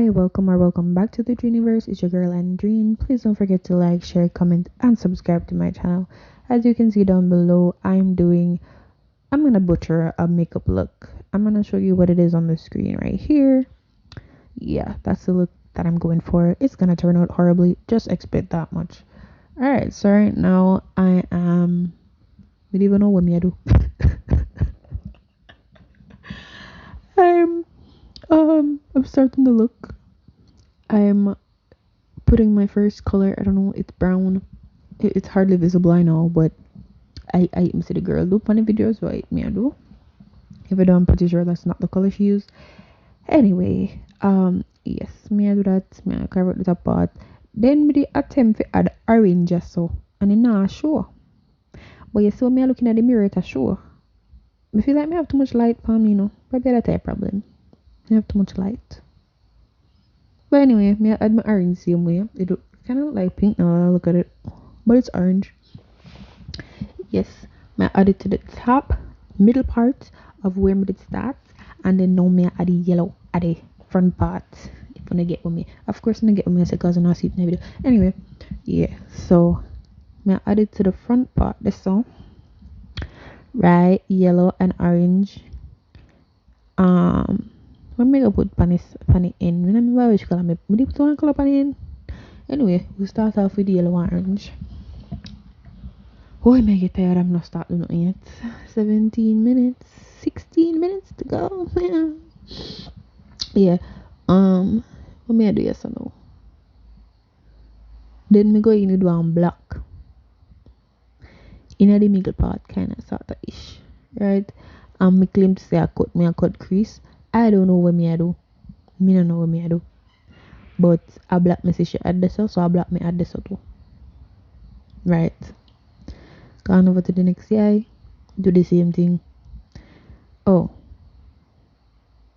Hi, welcome or welcome back to the Dreenieverse. It's your girl and Dreen. Please don't forget to like, share, comment, and subscribe to my channel. As you can see down below, I'm gonna butcher a makeup look. I'm gonna show you what it is on the screen right here. Yeah, that's the look that I'm going for. It's gonna turn out horribly. Just expect that much. Alright, so right now I don't even know what me I do. I'm I'm starting to look. I'm putting my first color. I don't know, it's brown. It's hardly visible, I know, but I see the girl do funny videos, so I do. If I do, I'm pretty sure that's not the color she used. Anyway, yes, me I do that. Me I carve out the top part. Then me the attempt to add orange just so, and it not show. But you see, when me looking at the mirror, it a show. I feel like me have too much light for me, you know. Probably that type problem. I have too much light. But anyway, me I add my orange same way. It look kind of like pink now. I look at it, but it's orange. Yes, I add it to the top, middle part of where it starts, and then now me add the yellow at the front part. If you wanna get with me, of course, you get with me because I see it in the video. Anyway, yeah, so me add it to the front part. This song, right? Yellow and orange. When me go put panny in, I remember which color me put one color panny in. Anyway, we start off with yellow and orange. Oh, I may get tired. I'm not starting nothing yet. 17 minutes, 16 minutes to go. Yeah. What may I do? Yes or no? Then me go in with one black. In the middle part, kind of sort of ish, right? Me claim to say I cut crease. I don't know what me I do. Me don't know what me I do. But a black me say she add this, so a black me add this too. Right. Gone over to the next eye. Do the same thing. Oh,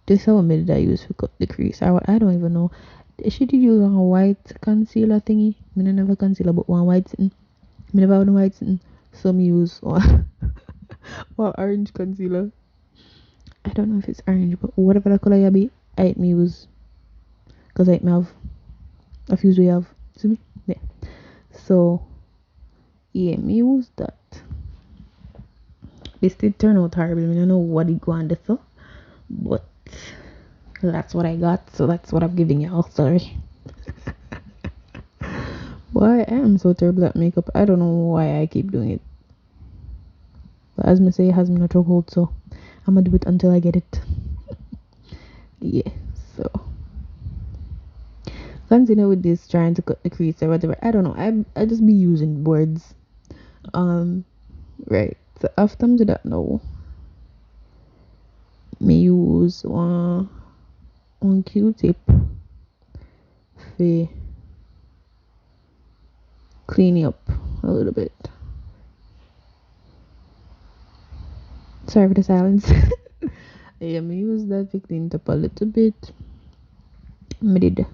this is what me did I use to cut the crease. I don't even know. She did use a white concealer thingy. Me never concealer but one white thing. Me never have no white thing. So me use one, one orange concealer. I don't know if it's orange, but whatever the color you be, I me use. Cause I me have a few we have. See me? Yeah. So yeah, me use that. This did turn out horrible. I don't know what it go on this, but that's what I got, so that's what I'm giving y'all. Sorry. Why I am so terrible at makeup. I don't know why I keep doing it. But as me say, it has me not chokehold, so I'm gonna do it until I get it. Yeah, so continue with this trying to cut the crease or whatever. I don't know. I just be using words. Right. So after I'm do that now, me use one Q-tip for cleaning up a little bit. Sorry for the silence. Yeah, me use that to clean it up a little bit. Me did.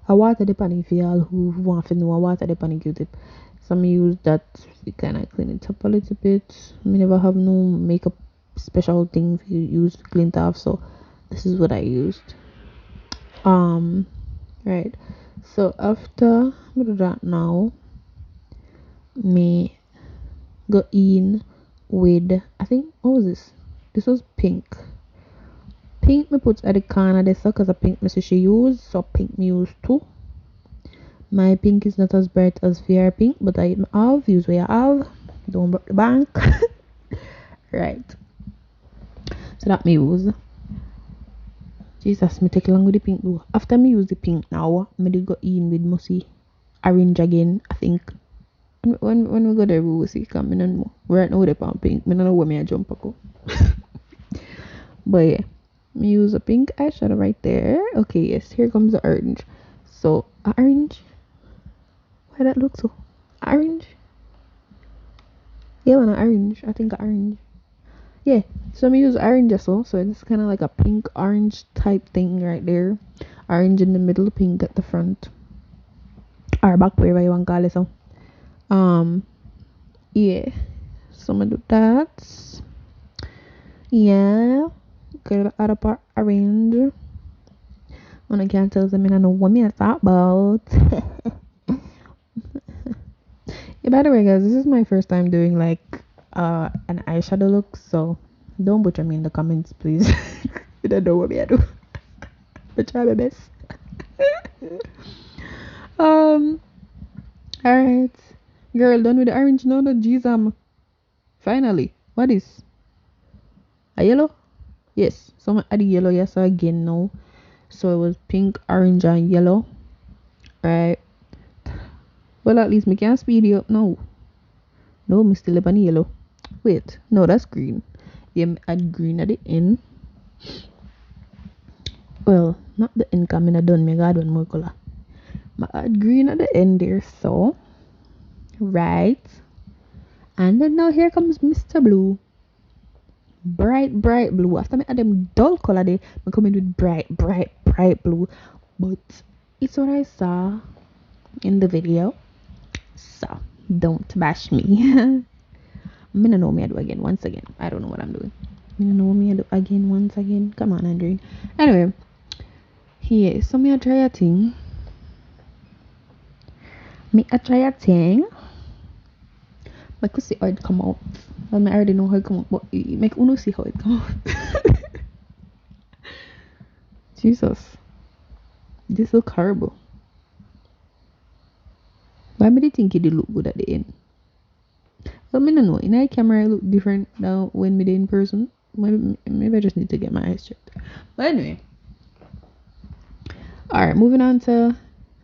I water the pan for y'all who want to know I water the pan Q-tip. So me use that to kind of clean it up a little bit. Me never have no makeup special thing to use to clean it off, so this is what I used. Right. So after we do that now, me go in with, I think, what was this? This was pink. Pink me put at the corner there, so because the pink me see she use, so pink me use too. My pink is not as bright as VR pink, but I have use what I have. Don't break the bank. Right. So that me use. Jesus, me take long with the pink though. After me use the pink now, me dey go in with musty orange again. I think when we go there we will see. Come in and right now the pan pink. Me don't know where me I jump go. But yeah, me use a pink eyeshadow right there. Okay, yes, here comes the orange. So orange. Why that look so orange? Yeah, an orange. I think orange. Yeah, so me use orange also. So it's kind of like a pink orange type thing right there. Orange in the middle, pink at the front, or back, wherever you want to call it. So, yeah. So I'm gonna do that. Yeah. Get the other part orange. And I can't tell them I know what me I thought about. Yeah, by the way, guys, this is my first time doing like an eyeshadow look, so don't butcher me in the comments, please. You don't know what me I do. But try my best. um. All right, girl, done with the orange now. The G's finally. What is a yellow? Yes. So I'm add the yellow yes again now. So it was pink, orange, and yellow. Right. Well, at least me can speed it up now. No, me still up on yellow. Wait, no, that's green. Yeah, me add green at the end. Well, not the end, cause I done. Me got one more color. I add green at the end there, so right. And then now here comes Mr. Blue. Bright blue. After me add them dull color there, I come in with bright blue. But it's what I saw in the video. So don't bash me. Me no know me I do again once again. I don't know what I'm doing. Me no know me I do again once again. Come on, Andreen. Anyway, yeah, so me I try a thing. I could see how it come out. Well, I already know how it come out, but make uno see how it come out. Jesus, this look horrible. Why me they think it did look good at the end? Well, me no know. In a camera, it look different now when me in person. Maybe I just need to get my eyes checked. But anyway, all right, moving on to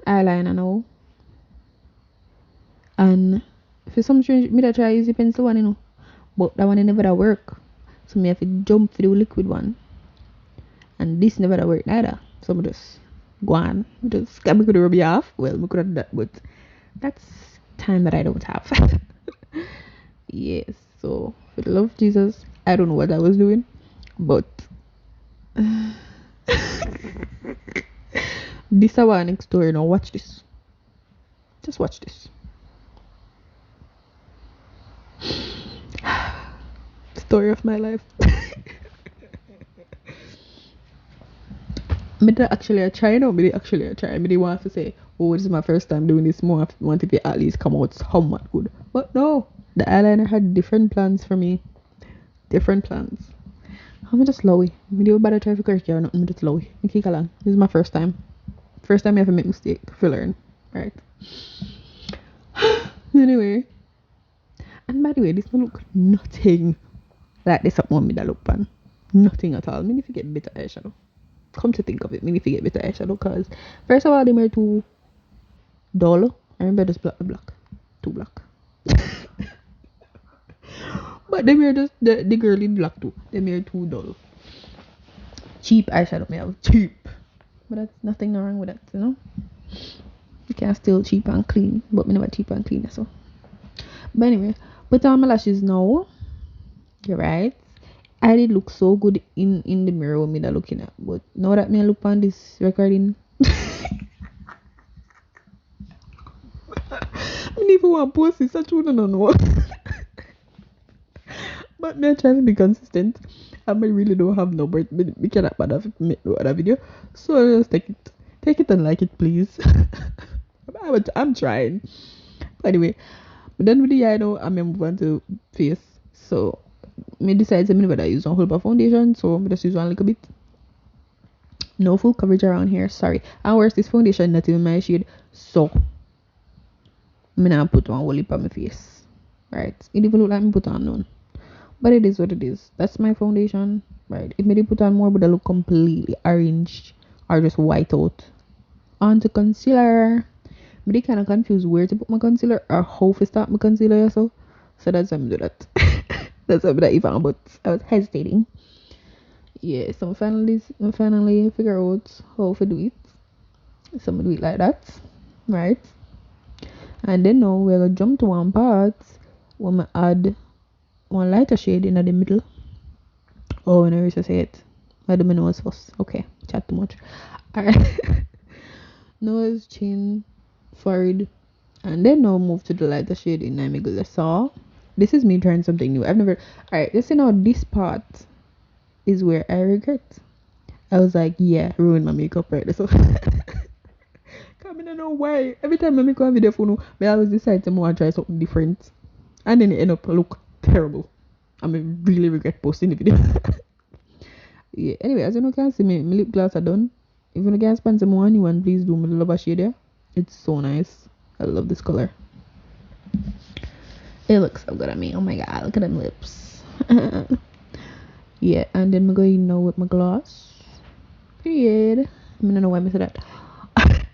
eyeliner now. And for some strange, me that try use the pencil one, you know, but that one never that work. So me have to jump for the liquid one, and this never that work neither. So me just go on, just me could rub it off. Well, me could have that, but that's time that I don't have. Yes. So for the love of Jesus, I don't know what I was doing, but this our next story. Now watch this. Just watch this. Story of my life. Me did actually I try now. Me did actually I try. Me did want to say, oh, this is my first time doing this. More want to at least come out somewhat good. But no, the eyeliner had different plans for me. Different plans. I'm just lowy. Me do better try to correct you or nothing. Me just lowy. Me kick along. This is my first time. First time I ever make mistake for learn. Right. Anyway. And by the way, this don't look nothing like this up one me that look pan. Nothing at all. Me need to get better eyeshadow. Come to think of it, me need to get better eyeshadow because first of all they made too dull. I remember just black. Too black. But they were just the girl in black too. They made too dull. Cheap eyeshadow me have cheap. But that's nothing wrong with that, you know. You can still cheap and clean, but me never cheap and clean so. But anyway, put on my lashes now. You're right. I did look so good in the mirror with me that looking at, but now that me look on this recording, I don't even want to post this. I don't know. But me trying to be consistent. I really don't have no but we cannot bother to make no other video. So I'll just take it and like it, please. I'm trying. But anyway, but then with the eye now, I'm move on to face. So me decide to whether I use one whole bar foundation, so I just use one little bit. No full coverage around here, sorry. And where's this foundation not even my shade, so I'm gonna put one whole lip on my face. Right. It even look like me put on none. But it is what it is. That's my foundation. Right. It made it put on more, but I look completely orange or just white out. On to concealer. But they kind of confused where to put my concealer or how to start my concealer so that's why I'm do that. That's why I'm that even, but I was hesitating. Yeah, so I finally figure out how to do it. So I'm do it like that. Right. And then now we're gonna jump to one part when I add one lighter shade in the middle. Oh, when I used to say it. I do my nose first. Okay, chat too much. Alright. Nose, chin, forehead. And then now move to the lighter shade in my middle. So this is me trying something new. I've never. Alright, let's see now this part is where I regret. I was like, yeah, ruin my makeup right there. So I don't know why. Every time I make a video for no, I always decide to want to try something different. And then it end up look terrible. I mean really regret posting the video. Yeah, anyway, as you know can see me, my lip gloss are done. If you can spend some more on you one, please do my love a shade there. It's so nice. I love this color. It looks so good on me. Oh my god, look at them lips. Yeah, and then I'm going now with my gloss. Period. I don't know why I said that.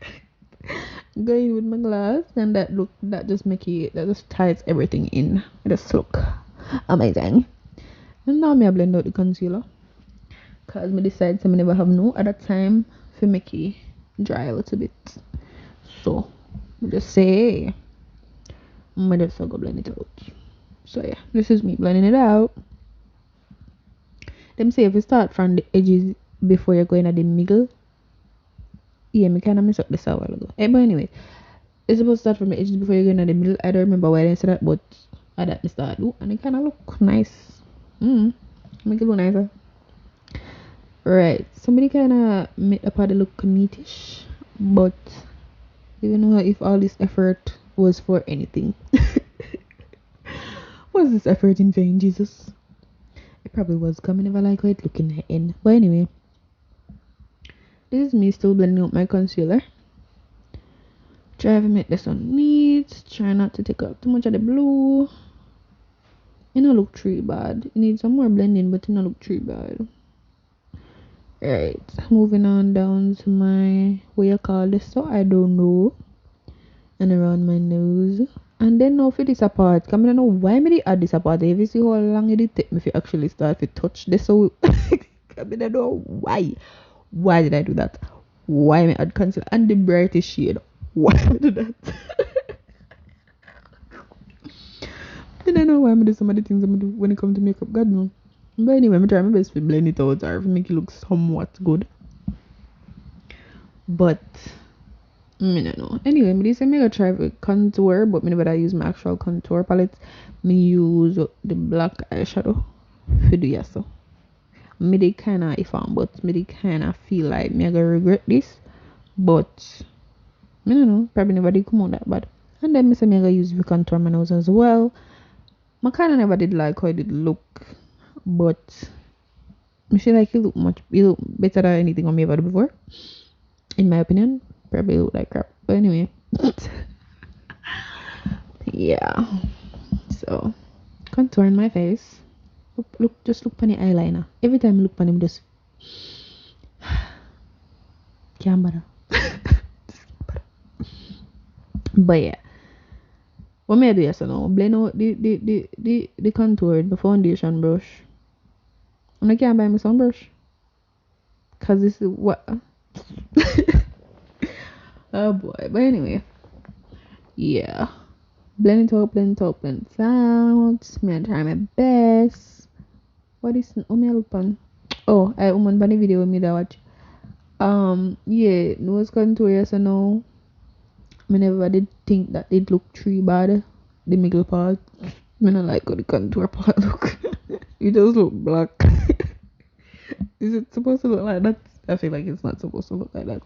Going with my gloss, and that just that just ties everything in. It just look amazing. And now I blend out the concealer. Cause I decide to never have no other time for make it dry a little bit. So I just say I just go blend it out. So yeah, this is me blending it out. Them say if you start from the edges before you're going at the middle. Yeah, me kinda mess up this a while ago. But anyway, it's supposed to start from the edges before you're going at the middle. I don't remember why I said that, but I that me start do, and it kinda look nice. Make it look nicer. Right, somebody kinda made a part look neatish, but you know if all this effort was for anything. Was this effort in vain, Jesus? It probably was, because I never like how it look in the end. But anyway, this is me still blending out my concealer. Try to make this one neat. Try not to take out too much of the blue. It don't look too bad. It needs some more blending, but it don't look too bad. Right, moving on down to my, what you call this, so I don't know, and around my nose, and then now for this apart, because I don't know why me add this apart. If you see how long it take me to actually start to touch this, so I don't know why did I do that, why me add concealer and the brightest shade, why me do that. I don't know why I do some of the things I do when it comes to makeup, God no. But anyway, I'm trying my best to blend it out or to make it look somewhat good. But I don't know. Anyway, I say I'm gonna try with contour, but whenever I use my actual contour palette, I use the black eyeshadow for do so. Me they kinda but me they kinda feel like me I gonna regret this. But I don't know, probably never did come out that bad. And then I say I'm gonna use the contour my nose as well. I kinda never did like how it did look. But I feel like it look better than anything on me ever done before. In my opinion, probably look like crap. But anyway, yeah. So contouring my face. Just look on the eyeliner. Every time I look on him, just can't bother. But yeah, what may I do yes or no? Blend out the contour, the foundation brush. And I can't buy me some brush. Cause this is what oh boy. But anyway. Yeah. Blend it out, blend it out, blend it out. Me try my best. What is me look on? Oh, I on the video with me that watch. Yeah, nose contour yes or no. I never did think that it look too bad. The middle part. I don't like how the contour part look. It just look black. Is it supposed to look like that? I feel like it's not supposed to look like that.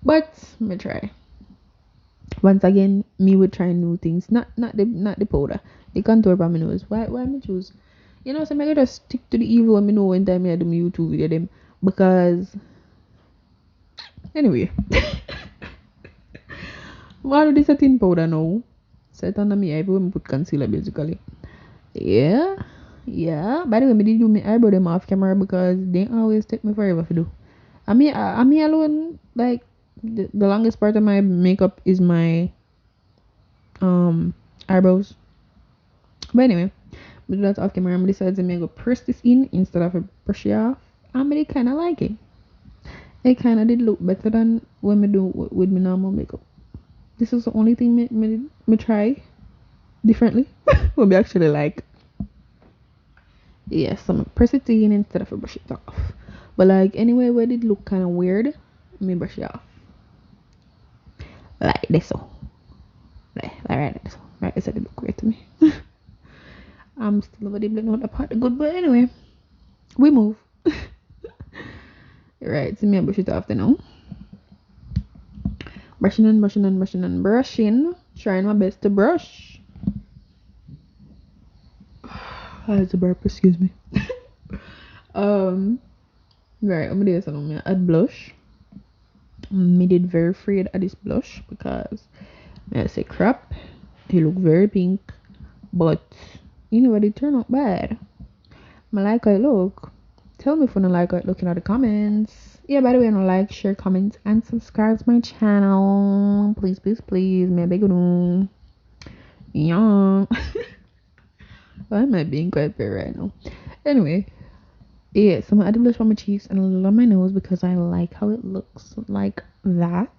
But me try. Once again, me would try new things. Not the powder. The contour by my nose. Why me choose? You know, so I gotta stick to the evil when me know when time I do my YouTube video them. Because anyway. What is a thin powder now? Set on me eyebrow and put concealer basically. Yeah. By the way, I did do my eyebrow them off camera because they always take me forever to do. I mean alone, like the longest part of my makeup is my eyebrows. But anyway, we do that off camera. I decided to go press this in instead of brush it off. I really kind of like it. It kind of did look better than when I do with my normal makeup. This is the only thing me try differently. What me actually like. Yes, I'm press it in instead of brush it off. But like anyway, where it look kind of weird, me brush it off. Like this so. Like this. Right, this look great to me. I'm still nobody blend out the part good, but anyway, we move. Right, so me I brush it off now. Brushing and brushing and brushing and brushing. Trying my best to brush. It's a burp, excuse me. Right, I'm gonna do something. I add blush. Me did very afraid of this blush because I say crap. He look very pink, but you know what? It turned out bad. I like how it look. Tell me if you don't like how it look in the comments. Yeah, by the way, I don't like, share, comment, and subscribe to my channel. Please, please, please. Me beg you. Yeah. Why am I being quite fair right now? Anyway, yeah, so I'm gonna add the blush on my cheeks and a little on my nose because I like how it looks like that.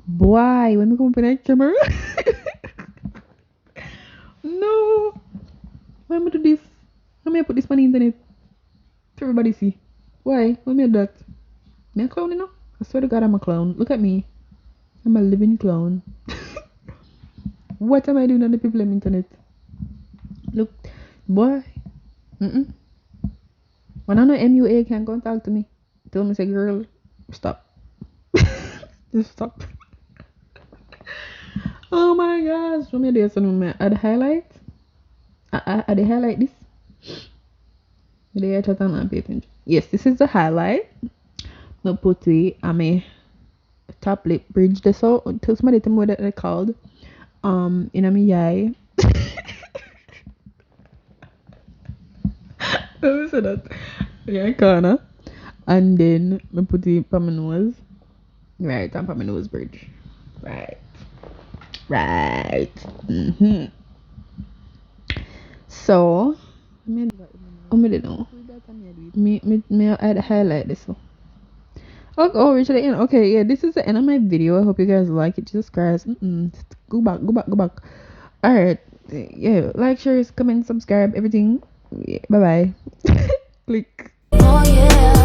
Boy, when we come up in that camera. No. Why am I do this? Why am I put this on the internet? To everybody see. Why? Why me do that? Me a clown, you know? I swear to God, I'm a clown. Look at me. I'm a living clown. What am I doing on the people on the internet? Look, boy. Mm-mm. When I know MUA can't come talk to me, tell me, say, girl, stop. Just stop. Oh my gosh. What me do something? Add highlight? I the highlight this? They chat and pay attention. Yes, this is the highlight. No put it on my top lip bridge. That's all. Tell somebody tell me what they're called. In a me eye. Let me say that. Yeah, corner. And then I put it on my nose. Right, on my nose bridge. Right. Right. So, I'm gonna know. Me add highlight this one. Oh, reach the end. Okay, yeah, this is the end of my video. I hope you guys like it. Jesus Christ. Go back. Alright. Yeah, like, share, comment, subscribe, everything. Yeah, bye bye. Click. Oh, yeah.